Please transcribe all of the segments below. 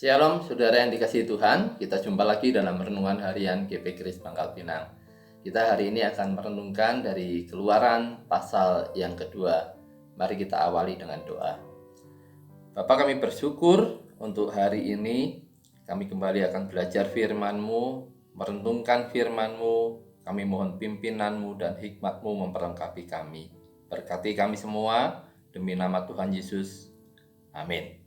Shalom saudara yang dikasihi Tuhan, kita jumpa lagi dalam renungan harian GP Grace Pangkal Pinang. Kita hari ini akan merenungkan dari Keluaran pasal yang kedua. Mari kita awali dengan doa. Bapa, kami bersyukur untuk hari ini. Kami kembali akan belajar firman-Mu, merenungkan firman-Mu. Kami mohon pimpinan-Mu dan hikmat-Mu memperlengkapi kami. Berkati kami semua, demi nama Tuhan Yesus. Amin.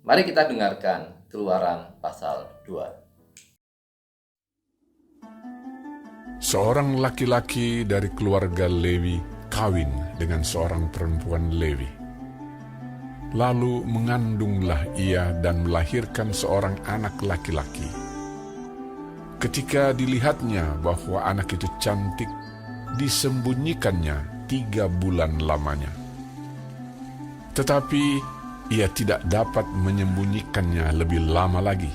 Mari kita dengarkan Keluaran pasal 2. Seorang laki-laki dari keluarga Lewi kawin dengan seorang perempuan Lewi. Lalu mengandunglah ia dan melahirkan seorang anak laki-laki. Ketika dilihatnya bahwa anak itu cantik, disembunyikannya 3 bulan lamanya. Tetapi ia tidak dapat menyembunyikannya lebih lama lagi.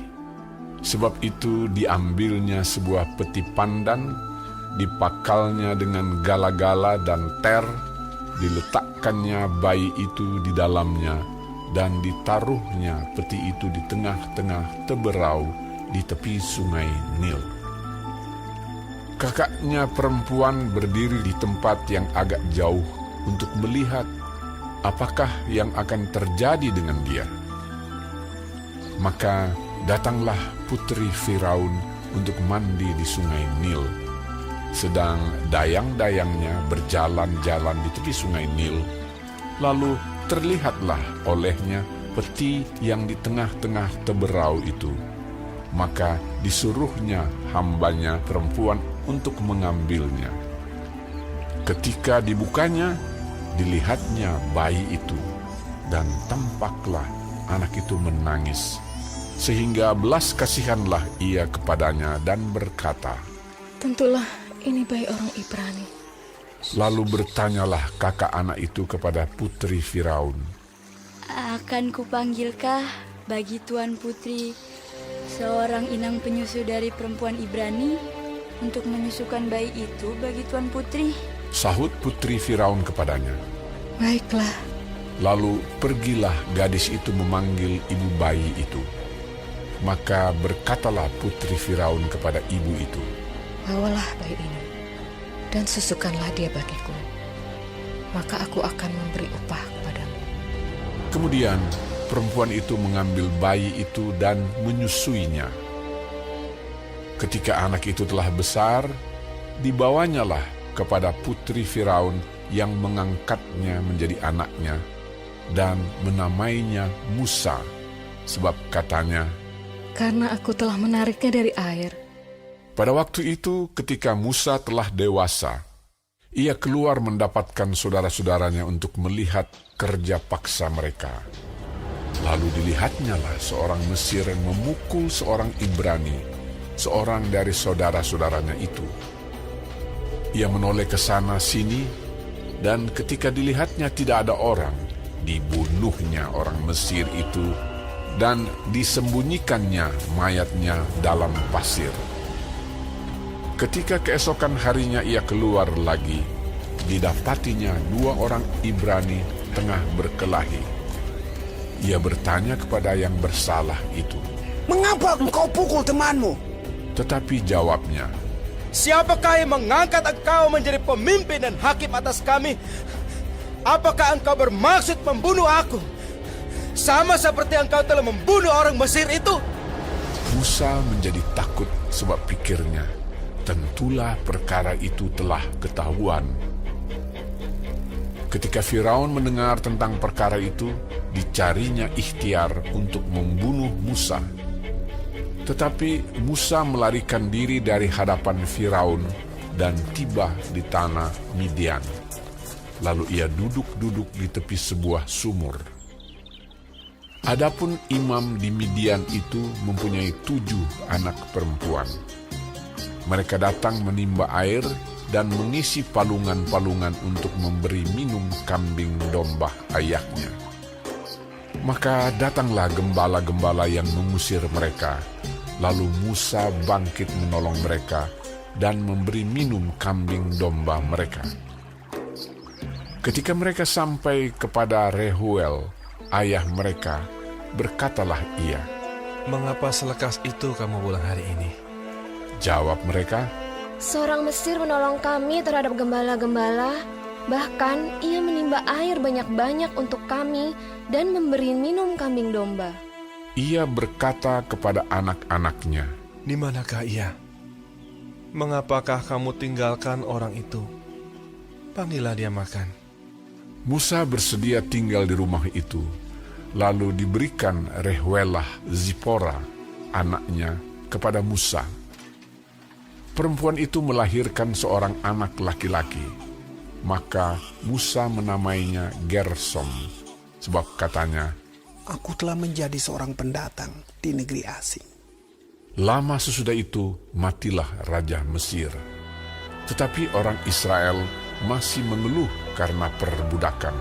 Sebab itu diambilnya sebuah peti pandan, dipakalnya dengan gala-gala dan ter, diletakkannya bayi itu di dalamnya, dan ditaruhnya peti itu di tengah-tengah teberau di tepi sungai Nil. Kakaknya perempuan berdiri di tempat yang agak jauh untuk melihat apakah yang akan terjadi dengan dia. Maka datanglah putri Firaun untuk mandi di sungai Nil, sedang dayang-dayangnya berjalan-jalan di tepi sungai Nil. Lalu terlihatlah olehnya peti yang di tengah-tengah teberau itu. Maka disuruhnya hambanya perempuan untuk mengambilnya. Ketika dibukanya, dilihatnya bayi itu, dan tampaklah anak itu menangis, sehingga belas kasihanlah ia kepadanya dan berkata, "Tentulah ini bayi orang Ibrani." Lalu bertanyalah kakak anak itu kepada putri Firaun, "Akan kupanggilkah bagi Tuan Putri seorang inang penyusu dari perempuan Ibrani untuk menyusukan bayi itu bagi Tuan Putri?" Sahut putri Firaun kepadanya, "Baiklah." Lalu pergilah gadis itu memanggil ibu bayi itu. Maka berkatalah putri Firaun kepada ibu itu, "Bawalah bayi ini, dan susukanlah dia bagiku, maka aku akan memberi upah kepadamu." Kemudian perempuan itu mengambil bayi itu dan menyusuinya. Ketika anak itu telah besar, dibawanyalah kepada putri Firaun yang mengangkatnya menjadi anaknya dan menamainya Musa, sebab katanya, "Karena aku telah menariknya dari air." pada waktu itu ketika Musa telah dewasa, ia keluar mendapatkan saudara-saudaranya untuk melihat kerja paksa mereka. Lalu dilihatnyalah seorang Mesir yang memukul seorang Ibrani, seorang dari saudara-saudaranya itu. Ia menoleh ke sana sini, dan ketika dilihatnya tidak ada orang, dibunuhnya orang Mesir itu, dan disembunyikannya mayatnya dalam pasir. Ketika keesokan harinya ia keluar lagi, didapatinya 2 orang Ibrani tengah berkelahi. Ia bertanya kepada yang bersalah itu, "Mengapa engkau pukul temanmu?" tetapi jawabnya, "Siapakah yang mengangkat engkau menjadi pemimpin dan hakim atas kami? Apakah engkau bermaksud membunuh aku, sama seperti engkau telah membunuh orang Mesir itu?" Musa menjadi takut sebab pikirnya, tentulah perkara itu telah ketahuan. Ketika Firaun mendengar tentang perkara itu, dicarinya ikhtiar untuk membunuh Musa. Tetapi Musa melarikan diri dari hadapan Firaun dan tiba di tanah Midian. Lalu ia duduk-duduk di tepi sebuah sumur. Adapun imam di Midian itu mempunyai 7 anak perempuan. Mereka datang menimba air dan mengisi palungan-palungan untuk memberi minum kambing domba ayahnya. Maka datanglah gembala-gembala yang mengusir mereka. Lalu Musa bangkit menolong mereka dan memberi minum kambing domba mereka. Ketika mereka sampai kepada Rehuel, ayah mereka, berkatalah ia, Mengapa selekas itu kamu pulang hari ini? Jawab mereka, Seorang Mesir menolong kami terhadap gembala-gembala. Bahkan ia menimba air banyak-banyak untuk kami dan memberi minum kambing domba. ia berkata kepada anak-anaknya, Di manakah ia? Mengapakah kamu tinggalkan orang itu? Panggillah dia makan. Musa bersedia tinggal di rumah itu, lalu diberikan Rehwelah Zipora, anaknya, kepada Musa. Perempuan itu melahirkan seorang anak laki-laki, maka Musa menamainya Gersom, sebab katanya, Aku telah menjadi seorang pendatang di negeri asing. lama sesudah itu matilah Raja Mesir. Tetapi orang Israel masih mengeluh karena perbudakan.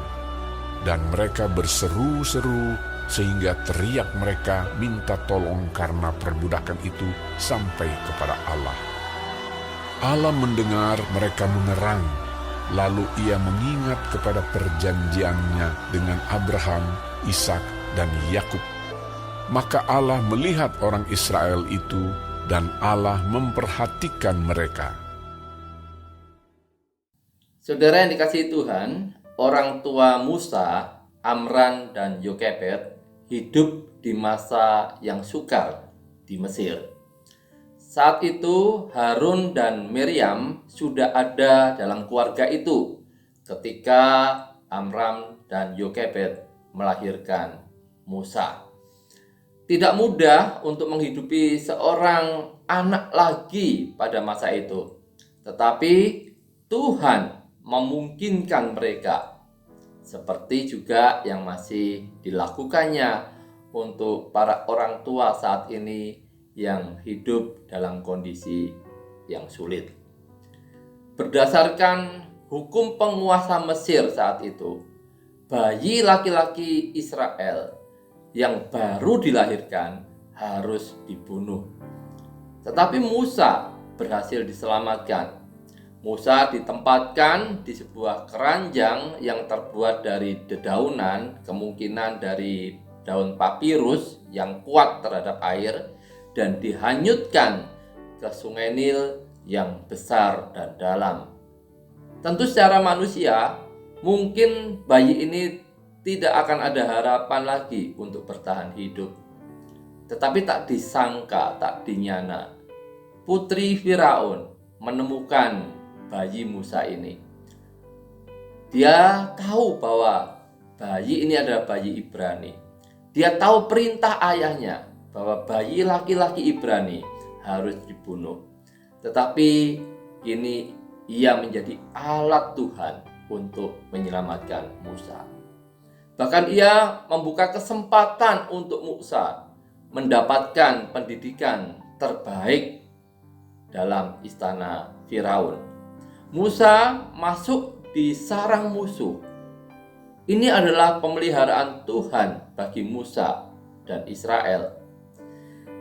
Dan mereka berseru-seru sehingga teriak mereka minta tolong karena perbudakan itu sampai kepada Allah. Allah mendengar mereka mengerang, lalu ia mengingat kepada perjanjiannya dengan Abraham, Ishak, dan Yakub. Maka Allah melihat orang Israel itu dan Allah memperhatikan mereka. Saudara yang dikasihi Tuhan, orang tua Musa, Amran dan Yokebed hidup di masa yang sukar di Mesir. Saat itu Harun dan Miriam sudah ada dalam keluarga itu ketika Amram dan Yokebed melahirkan Musa. Tidak mudah untuk menghidupi seorang anak lagi pada masa itu, tetapi Tuhan memungkinkan mereka, seperti juga yang masih dilakukannya untuk para orang tua saat ini yang hidup dalam kondisi yang sulit. Berdasarkan hukum penguasa Mesir saat itu, bayi laki-laki Israel yang baru dilahirkan harus dibunuh. Tetapi Musa berhasil diselamatkan. Musa ditempatkan di sebuah keranjang yang terbuat dari dedaunan, kemungkinan dari daun papirus yang kuat terhadap air, dan dihanyutkan ke sungai Nil yang besar dan dalam. Tentu secara manusia, mungkin bayi ini tidak akan ada harapan lagi untuk bertahan hidup. Tetapi tak disangka, tak dinyana, putri Firaun menemukan bayi Musa ini. Dia tahu bahwa bayi ini adalah bayi Ibrani. Dia tahu perintah ayahnya bahwa bayi laki-laki Ibrani harus dibunuh. Tetapi ini ia menjadi alat Tuhan untuk menyelamatkan Musa. Bahkan ia membuka kesempatan untuk Musa mendapatkan pendidikan terbaik dalam istana Firaun. Musa masuk di sarang musuh. Ini adalah pemeliharaan Tuhan bagi Musa dan Israel.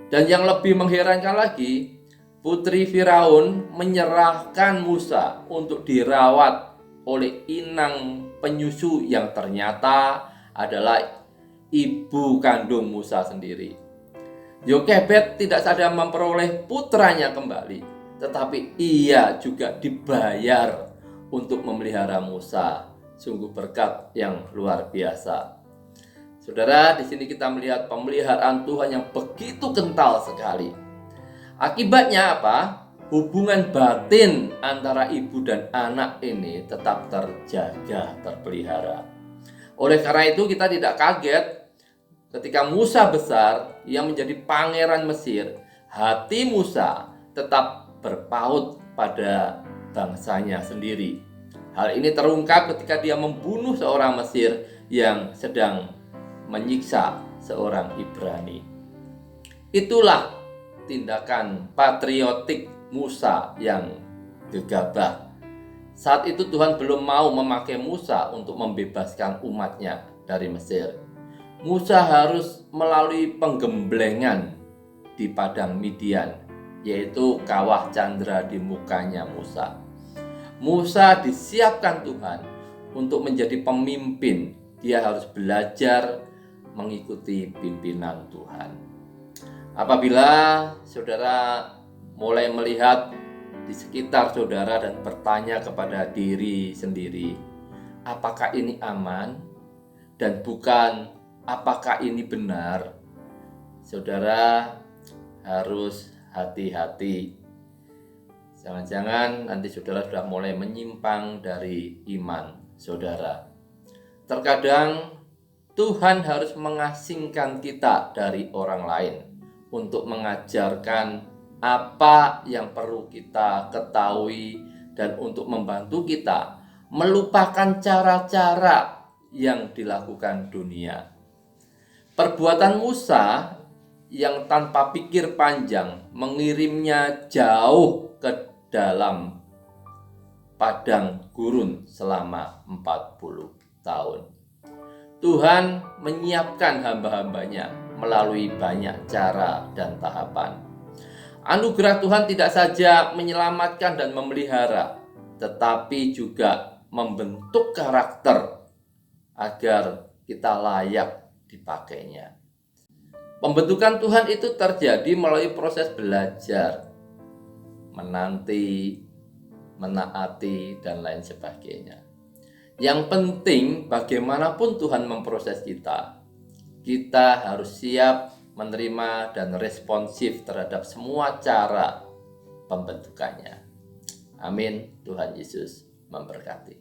Dan yang lebih mengherankan lagi, putri Firaun menyerahkan Musa untuk dirawat oleh inang penyusu yang ternyata adalah ibu kandung Musa sendiri. Yokebed tidak saja memperoleh putranya kembali, tetapi ia juga dibayar untuk memelihara Musa. Sungguh berkat yang luar biasa. Saudara, di sini kita melihat pemeliharaan Tuhan yang begitu kental sekali. Akibatnya apa? Hubungan batin antara ibu dan anak ini tetap terjaga, terpelihara. Oleh karena itu kita tidak kaget ketika Musa besar, ia menjadi pangeran Mesir. Hati Musa tetap berpaut pada bangsanya sendiri. Hal ini terungkap ketika dia membunuh seorang Mesir yang sedang menyiksa seorang Ibrani. Itulah tindakan patriotik Musa yang gegabah. Saat itu Tuhan belum mau memakai Musa untuk membebaskan umatnya dari Mesir. Musa harus melalui penggemblengan di padang Midian, yaitu kawah candra di mukanya Musa. Musa disiapkan Tuhan untuk menjadi pemimpin. Dia harus belajar mengikuti pimpinan Tuhan. Apabila saudara mulai melihat di sekitar saudara dan bertanya kepada diri sendiri, apakah ini aman? Dan bukan apakah ini benar? Saudara harus hati-hati. Jangan-jangan nanti saudara sudah mulai menyimpang dari iman saudara. Terkadang Tuhan harus mengasingkan kita dari orang lain untuk mengajarkan apa yang perlu kita ketahui dan untuk membantu kita melupakan cara-cara yang dilakukan dunia. Perbuatan Musa yang tanpa pikir panjang mengirimnya jauh ke dalam padang gurun selama 40 tahun. Tuhan menyiapkan hamba-hambanya melalui banyak cara dan tahapan. Anugerah Tuhan tidak saja menyelamatkan dan memelihara, tetapi juga membentuk karakter agar kita layak dipakainya. Pembentukan Tuhan itu terjadi melalui proses belajar, menanti, menaati, dan lain sebagainya. Yang penting bagaimanapun Tuhan memproses kita, kita harus siap menerima dan responsif terhadap semua cara pembentukannya. Amin. Tuhan Yesus memberkati.